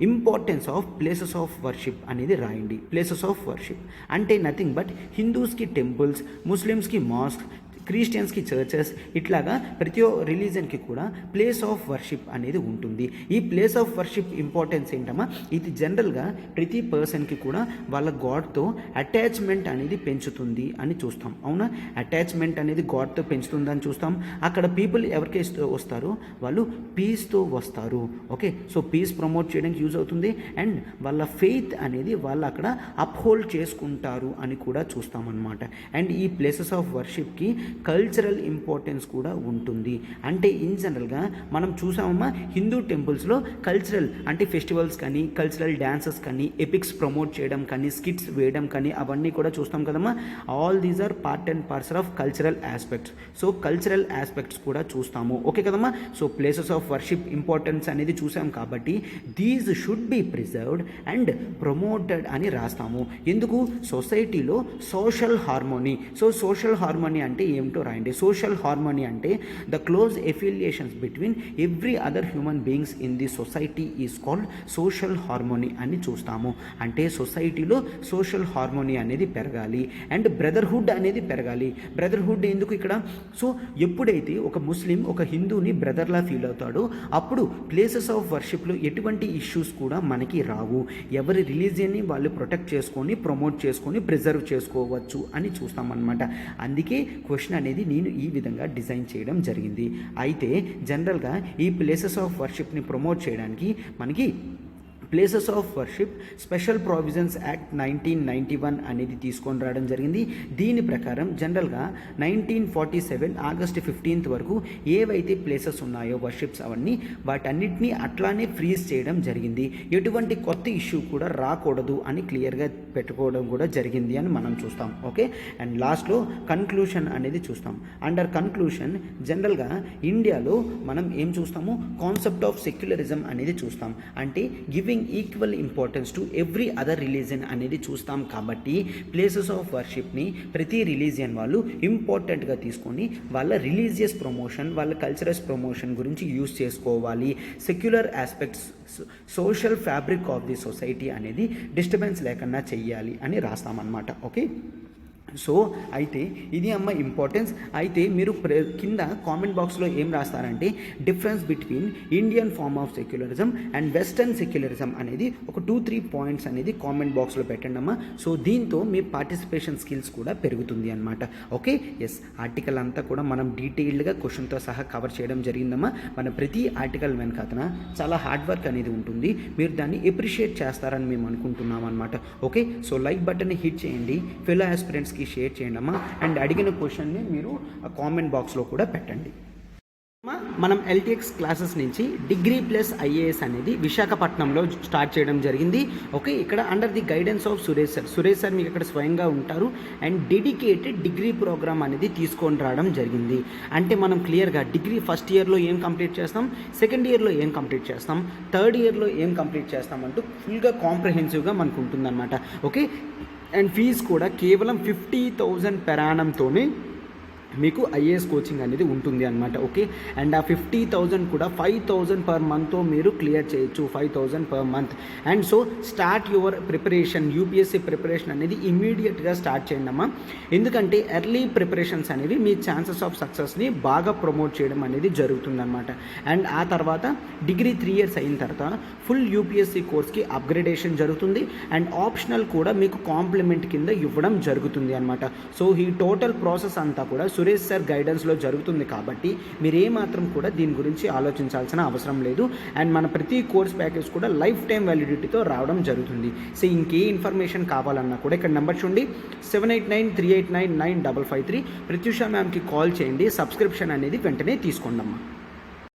importance of places of worship అనేది రాయండి. ప్లేసెస్ ఆఫ్ వర్షిప్ అంటే నథింగ్ బట్ హిందూస్కి టెంపుల్స్, ముస్లిమ్స్కి మాస్క్, క్రిస్టియన్స్కి చర్చెస్, ఇట్లాగా ప్రతి రిలీజన్కి కూడా ప్లేస్ ఆఫ్ వర్షిప్ అనేది ఉంటుంది. ఈ ప్లేస్ ఆఫ్ వర్షిప్ ఇంపార్టెన్స్ ఏంటమ్మా? ఇది జనరల్గా ప్రతి పర్సన్కి కూడా వాళ్ళ గాడ్తో అటాచ్మెంట్ అనేది పెంచుతుంది అని చూస్తాం. అవునా? అటాచ్మెంట్ అనేది గాడ్తో పెంచుతుందని చూస్తాం. అక్కడ పీపుల్ ఎవరికి వస్తారో వాళ్ళు పీస్తో వస్తారు. ఓకే, సో పీస్ ప్రమోట్ చేయడానికి యూజ్ అవుతుంది అండ్ వాళ్ళ ఫెయిత్ అనేది వాళ్ళు అక్కడ అప్హోల్డ్ చేసుకుంటారు అని కూడా చూస్తామన్నమాట. అండ్ ఈ ప్లేసెస్ ఆఫ్ వర్షిప్కి కల్చరల్ ఇంపార్టెన్స్ కూడా ఉంటుంది. అంటే ఇన్ జనరల్గా మనం చూసామమ్మా హిందూ టెంపుల్స్లో కల్చరల్ అంటే ఫెస్టివల్స్ కానీ, కల్చరల్ డ్యాన్సెస్ కానీ, ఎపిక్స్ ప్రమోట్ చేయడం కానీ, స్కిట్స్ వేయడం కానీ అవన్నీ కూడా చూస్తాం కదమ్మా. All these are part and parcel of cultural aspects. So cultural aspects కూడా చూస్తాము. ఓకే కదమ్మా? So places of worship importance అనేది చూసాం కాబట్టి these should be preserved and promoted అని రాస్తాము. ఎందుకు? సొసైటీలో social harmony. So social harmony అంటే ఏమిటో రాయండి. సోషల్ హార్మోనీ అంటే the close affiliations between every other human beings in the society is called social harmony అని చూస్తాము. అంటే సొసైటీలో సోషల్ హార్మోనీ అనేది పెరగాలి అండ్ బ్రదర్హుడ్ అనేది పెరగాలి. బ్రదర్హుడ్ ఎందుకు ఇక్కడ? సో ఎప్పుడైతే ఒక ముస్లిం ఒక హిందూని బ్రదర్లా ఫీల్ అవుతాడో అప్పుడు ప్లేసెస్ ఆఫ్ వర్షిప్లో ఎటువంటి ఇష్యూస్ కూడా మనకి రావు. ఎవరి రిలీజియన్ని వాళ్ళు ప్రొటెక్ట్ చేసుకొని ప్రమోట్ చేసుకొని ప్రిజర్వ్ చేసుకోవచ్చు అని చూస్తామన్నమాట. అందుకే క్వశ్చన్ అనేది నేను ఈ విధంగా డిజైన్ చేయడం జరిగింది. అయితే జనరల్గా ఈ ప్లేసెస్ ఆఫ్ వర్షిప్ని ప్రమోట్ చేయడానికి మనకి places of worship special provisions act 1991 అనేది తీసుకొని రావడం జరిగింది. దీని ప్రకారం జనరల్గా 1947 ఆగస్ట్ 15 వరకు ఏవైతే ప్లేసెస్ ఉన్నాయో వర్షిప్స్ అవన్నీ వాటన్నిటినీ అట్లానే ఫ్రీజ్ చేయడం జరిగింది. ఎటువంటి కొత్త ఇష్యూ కూడా రాకూడదు అని క్లియర్గా పెట్టుకోవడం కూడా జరిగింది అని మనం చూస్తాం. ఓకే, అండ్ లాస్ట్లో కన్క్లూషన్ అనేది చూస్తాం. అండర్ కన్క్లూషన్ జనరల్గా ఇండియాలో మనం ఏం చూస్తాము? కాన్సెప్ట్ ఆఫ్ సెక్యులరిజం అనేది చూస్తాం. అంటే giving equal importance to every other religion అనేది చూస్తాం. కాబట్టి ప్లేసెస్ ఆఫ్ వర్షిప్ని ప్రతి రిలీజియన్ వాళ్ళు ఇంపార్టెంట్గా తీసుకొని వాళ్ళ రిలీజియస్ ప్రమోషన్, వాళ్ళ కల్చరల్ ప్రమోషన్ గురించి యూజ్ చేసుకోవాలి. Secular aspects social fabric of the society అనేది డిస్టర్బెన్స్ లేకుండా చెయ్యాలి అని రాస్తామన్నమాట. ఓకే, సో అయితే ఇది అమ్మ ఇంపార్టెన్స్. అయితే మీరు కింద కామెంట్ బాక్స్లో ఏం రాస్తారంటే difference between Indian form of secularism and western secularism అనేది ఒక 2-3 పాయింట్స్ అనేది కామెంట్ బాక్స్లో పెట్టండి అమ్మా. సో దీంతో మీ పార్టిసిపేషన్ స్కిల్స్ కూడా పెరుగుతుంది అనమాట. ఓకే, ఎస్, ఆర్టికల్ అంతా కూడా మనం డీటెయిల్డ్గా క్వశ్చన్తో సహా కవర్ చేయడం జరిగిందమ్మా. మన ప్రతి ఆర్టికల్ వెనకాతన చాలా హార్డ్ వర్క్ అనేది ఉంటుంది. మీరు దాన్ని ఎప్రిషియేట్ చేస్తారని మేము అనుకుంటున్నాం అనమాట. ఓకే, సో లైక్ బటన్ని హిట్ చేయండి, ఫెలో ఆస్పిరెంట్స్కి షేర్ చేయండి అమ్మా. అండ్ అడిగిన క్వశ్చన్ని మీరు కామెంట్ బాక్స్లో కూడా పెట్టండి. మనం ఎల్టీఎక్స్ క్లాసెస్ నుంచి డిగ్రీ ప్లస్ ఐఏఎస్ అనేది విశాఖపట్నంలో స్టార్ట్ చేయడం జరిగింది. ఓకే, ఇక్కడ under the guidance of Suresh sir. Suresh sir మీకు ఇక్కడ స్వయంగా ఉంటారు అండ్ డెడికేటెడ్ డిగ్రీ ప్రోగ్రామ్ అనేది తీసుకొని రావడం జరిగింది. అంటే మనం క్లియర్గా డిగ్రీ ఫస్ట్ ఇయర్లో ఏం కంప్లీట్ చేస్తాం, సెకండ్ ఇయర్లో ఏం కంప్లీట్ చేస్తాం, థర్డ్ ఇయర్లో ఏం కంప్లీట్ చేస్తాం అంటూ ఫుల్గా కాంప్రహెన్సివ్గా మనకు ఉంటుందన్నమాట. ఓకే, అండ్ ఫీజు కూడా కేవలం 50,000 per annumతోనే మీకు ఐఏఎస్ కోచింగ్ అనేది ఉంటుంది అనమాట. ఓకే, అండ్ ఆ 50,000 కూడా 5,000 per monthతో మీరు క్లియర్ చేయొచ్చు, 5,000 per month. And so start your preparation, UPSC preparation అనేది ఇమీడియట్గా స్టార్ట్ చేయండి అమ్మా. ఎందుకంటే ఎర్లీ ప్రిపరేషన్స్ అనేవి మీ ఛాన్సెస్ ఆఫ్ సక్సెస్ని బాగా ప్రమోట్ చేయడం అనేది జరుగుతుందన్నమాట. అండ్ ఆ తర్వాత డిగ్రీ 3 years అయిన తర్వాత ఫుల్ యూపీఎస్సీ కోర్స్కి అప్గ్రేడేషన్ జరుగుతుంది అండ్ ఆప్షనల్ కూడా మీకు కాంప్లిమెంట్ కింద ఇవ్వడం జరుగుతుంది అనమాట. సో ఈ టోటల్ ప్రాసెస్ అంతా కూడా సురేష్ సార్ గైడెన్స్లో జరుగుతుంది కాబట్టి మీరు ఏమాత్రం కూడా దీని గురించి ఆలోచించాల్సిన అవసరం లేదు. అండ్ మన ప్రతి కోర్స్ ప్యాకేజ్ కూడా లైఫ్ టైం వ్యాలిడిటీతో రావడం జరుగుతుంది. సో ఇంకే ఇన్ఫర్మేషన్ కావాలన్నా కూడా ఇక్కడ నెంబర్ చూడండి, 7893899553. ప్రత్యూష మ్యామ్కి కాల్ చేయండి, సబ్స్క్రిప్షన్ అనేది వెంటనే తీసుకోండి అమ్మా.